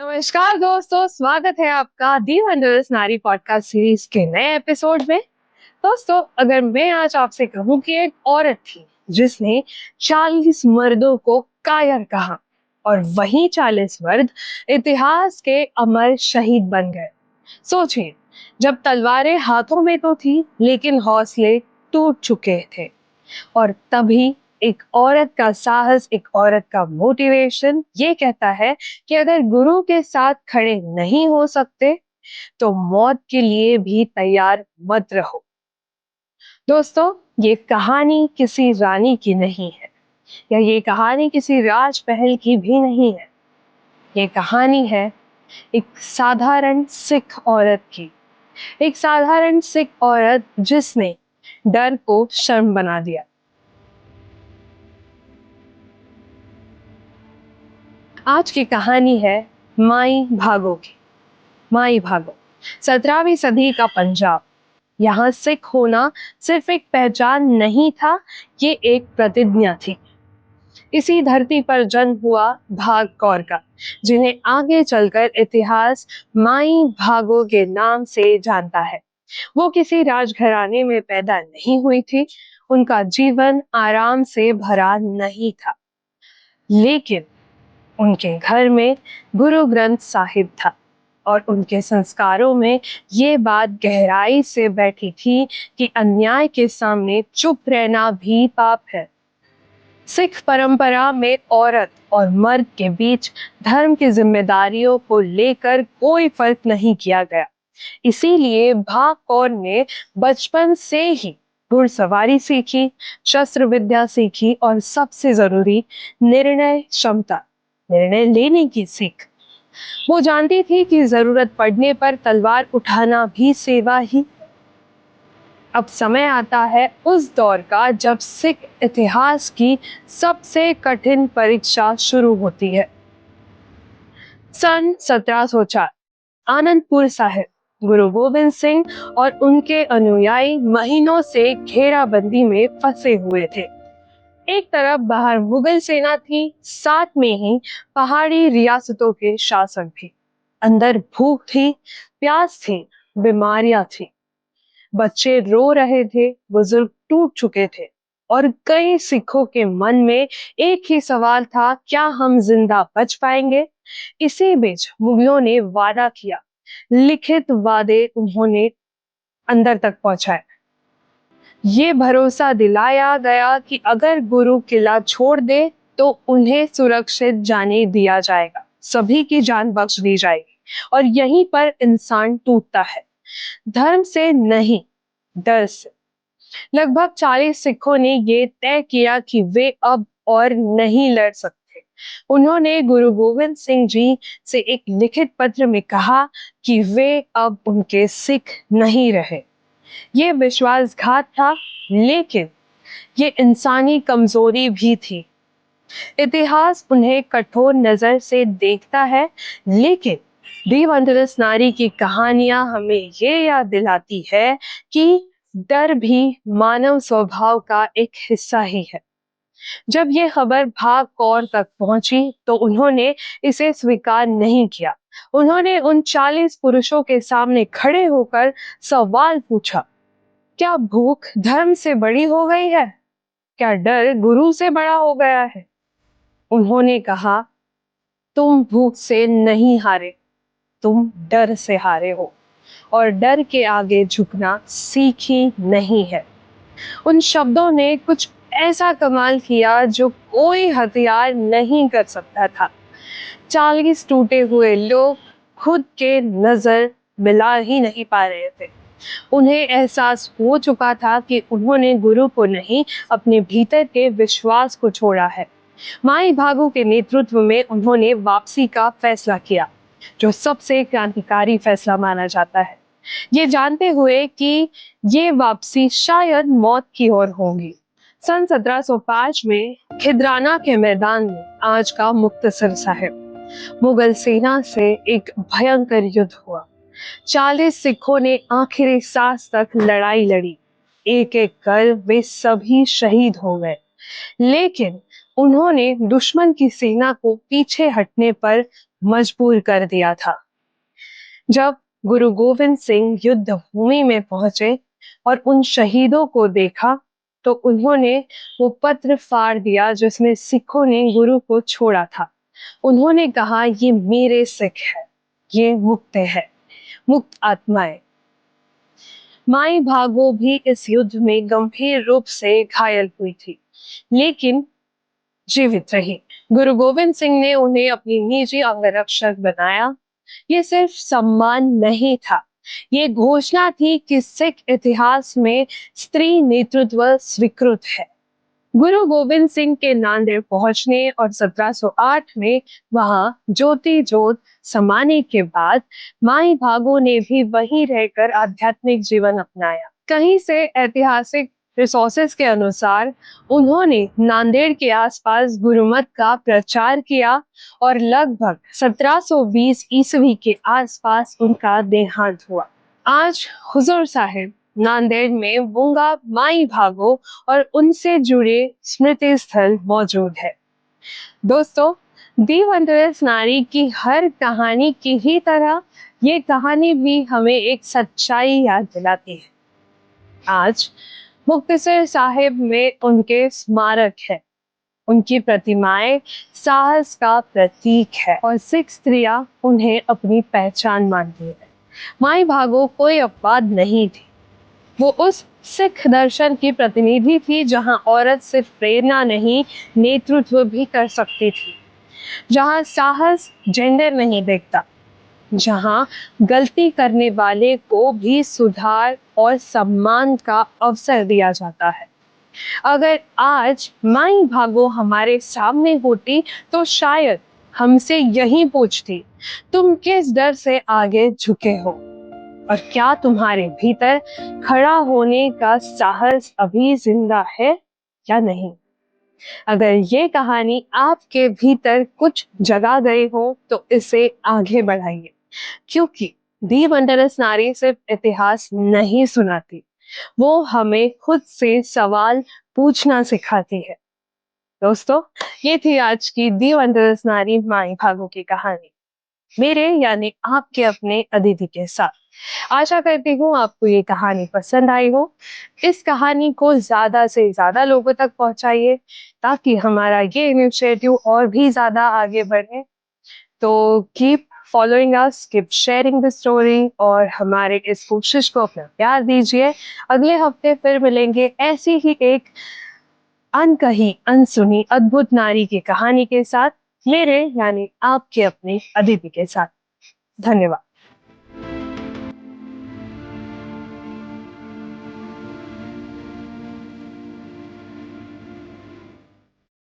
नमस्कार दोस्तों, स्वागत है आपका दी वंडरस नारी पॉडकास्ट सीरीज के नए एपिसोड में। दोस्तों, अगर मैं आज आपसे कहूँ कि एक औरत थी जिसने 40 मर्दों को कायर कहा और वही 40 मर्द इतिहास के अमर शहीद बन गए। सोचिए, जब तलवारें हाथों में तो थी लेकिन हौसले टूट चुके थे। और तभी एक औरत का साहस, एक औरत का मोटिवेशन ये कहता है कि अगर गुरु के साथ खड़े नहीं हो सकते तो मौत के लिए भी तैयार मत रहो। दोस्तों, ये कहानी किसी रानी की नहीं है, या ये कहानी किसी राजमहल की भी नहीं है। ये कहानी है एक साधारण सिख औरत की। एक साधारण सिख औरत जिसने डर को शर्म बना दिया। आज की कहानी है माई भागो की। माई भागो 17वीं सदी का पंजाब। यहाँ सिख होना सिर्फ एक पहचान नहीं था, ये एक प्रतिज्ञा थी। इसी धरती पर जन्म हुआ भाग कौर का, जिन्हें आगे चलकर इतिहास माई भागो के नाम से जानता है। वो किसी राजघराने में पैदा नहीं हुई थी, उनका जीवन आराम से भरा नहीं था, लेकिन उनके घर में गुरु ग्रंथ साहिब था और उनके संस्कारों में ये बात गहराई से बैठी थी कि अन्याय के सामने चुप रहना भी पाप है। सिख परंपरा में औरत और मर्द के बीच धर्म की जिम्मेदारियों को लेकर कोई फर्क नहीं किया गया। इसीलिए भाग कौर ने बचपन से ही घुड़सवारी सीखी, शस्त्र विद्या सीखी और सबसे जरूरी निर्णय क्षमता, निर्णय लेने की सीख। वो जानती थी कि जरूरत पड़ने पर तलवार उठाना भी सेवा ही। अब समय आता है उस दौर का जब सिख इतिहास की सबसे कठिन परीक्षा शुरू होती है। सन 1704 आनंदपुर साहिब। गुरु गोविंद सिंह और उनके अनुयायी महीनों से घेराबंदी में फंसे हुए थे। एक तरफ बाहर मुगल सेना थी, साथ में ही पहाड़ी रियासतों के शासक भी। अंदर भूख थी, प्यास थी, बीमारियां थी। बच्चे रो रहे थे, बुजुर्ग टूट चुके थे और कई सिखों के मन में एक ही सवाल था, क्या हम जिंदा बच पाएंगे? इसी बीच मुगलों ने वादा किया। लिखित वादे उन्होंने अंदर तक पहुंचाए। ये भरोसा दिलाया गया कि अगर गुरु किला छोड़ दे तो उन्हें सुरक्षित जाने दिया जाएगा, सभी की जान बख्श दी जाएगी। और यहीं पर इंसान टूटता है, धर्म से नहीं, डर से। लगभग 40 सिखों ने ये तय किया कि वे अब और नहीं लड़ सकते। उन्होंने गुरु गोविंद सिंह जी से एक लिखित पत्र में कहा कि वे अब उनके सिख नहीं रहे। ये विश्वासघात था, लेकिन ये इंसानी कमजोरी भी थी। इतिहास उन्हें कठोर नजर से देखता है, लेकिन दी वंडरस नारी की कहानियां हमें ये याद दिलाती है कि डर भी मानव स्वभाव का एक हिस्सा ही है। जब ये खबर भाग कौर तक पहुंची तो उन्होंने इसे स्वीकार नहीं किया। उन्होंने उन 40 पुरुषों के सामने खड़े होकर सवाल पूछा, क्या भूख धर्म से बड़ी हो गई है? क्या डर गुरु से बड़ा हो गया है? उन्होंने कहा, तुम भूख से नहीं हारे, तुम डर से हारे हो, और डर के आगे झुकना सीखी नहीं है। उन शब्दों ने कुछ ऐसा कमाल किया जो कोई हथियार नहीं कर सकता था। 40 टूटे हुए लोग खुद के नजर मिला ही नहीं पा रहे थे। उन्हें एहसास हो चुका था कि उन्होंने गुरु को नहीं, अपने भीतर के विश्वास को छोड़ा है। माई भागो के नेतृत्व में उन्होंने वापसी का फैसला किया, जो सबसे क्रांतिकारी फैसला माना जाता है, ये जानते हुए कि ये वापसी शायद मौत की ओर होगी। सन 1705 में खिदराना के मैदान में, आज का मुक्तसर साहिब, मुगल सेना से एक भयंकर युद्ध हुआ। 40 सिखों ने आखिरी सांस तक लड़ाई लड़ी। एक एक कर वे सभी शहीद हो गए, लेकिन उन्होंने दुश्मन की सेना को पीछे हटने पर मजबूर कर दिया था। जब गुरु गोविंद सिंह युद्ध भूमि में पहुंचे और उन शहीदों को देखा, तो उन्होंने वो पत्र फाड़ दिया जिसमें सिखों ने गुरु को छोड़ा था। उन्होंने कहा, ये मेरे सिख है, ये मुक्त है, मुक्त आत्माएं। माई भागो भी इस युद्ध में गंभीर रूप से घायल हुई थी, लेकिन जीवित रही। गुरु गोविंद सिंह ने उन्हें अपनी निजी अंगरक्षक बनाया। ये सिर्फ सम्मान नहीं था, ये घोषणा थी कि सिख इतिहास में स्त्री नेतृत्व स्वीकृत है। गुरु गोविंद सिंह के नांदेड़ पहुंचने और 1708 में वहां ज्योति जोत समाने के बाद माई भागो ने भी वहीं रहकर आध्यात्मिक जीवन अपनाया। कहीं से ऐतिहासिक रिसोर्सेस के अनुसार उन्होंने नांदेड़ के आसपास गुरुमत का प्रचार किया और लगभग 1720 ईस्वी के आसपास उनका देहांत हुआ। आज हुजूर साहिब नांदेड़ में बुंगा माई भागो और उनसे जुड़े स्मृति स्थल मौजूद है। दोस्तों, दी वंडरस नारी की हर कहानी की ही तरह ये कहानी भी हमें एक सच्चाई याद दिलाती है। आज मुक्तसर साहिब में उनके स्मारक है, उनकी प्रतिमाएं साहस का प्रतीक है और सिख स्त्रियां उन्हें अपनी पहचान मानती है। माई भागो कोई अपवाद नहीं थी, वो उस सिख दर्शन की प्रतिनिधि थी जहां औरत सिर्फ प्रेरणा नहीं, नेतृत्व भी कर सकती थी, जहां साहस जेंडर नहीं देखता, जहां गलती करने वाले को भी सुधार और सम्मान का अवसर दिया जाता है। अगर आज माई भागो हमारे सामने होती तो शायद हमसे यही पूछती, तुम किस डर से आगे झुके हो और क्या तुम्हारे भीतर खड़ा होने का साहस अभी जिंदा है या नहीं। अगर ये कहानी आपके भीतर कुछ जगा गई हो तो इसे आगे बढ़ाइए, क्योंकि दी वंडरस नारी सिर्फ इतिहास नहीं सुनाती, वो हमें खुद से सवाल पूछना सिखाती है। दोस्तों, ये थी आज की दी वंडरस नारी माई भागो की कहानी, मेरे यानी आपके अपने अदिति के साथ। आशा करती हूँ आपको ये कहानी पसंद आई हो। इस कहानी को ज्यादा से ज्यादा लोगों तक पहुंचाइए ताकि हमारा ये इनिशिएटिव और भी ज्यादा आगे बढ़े। तो keep following us, keep sharing the story और हमारे इस कोशिश को अपना प्यार दीजिए। अगले हफ्ते फिर मिलेंगे ऐसी ही एक अनकही अनसुनी अद्भुत नारी की कहानी के साथ, मेरे यानी आपके अपने अदिति के साथ। धन्यवाद।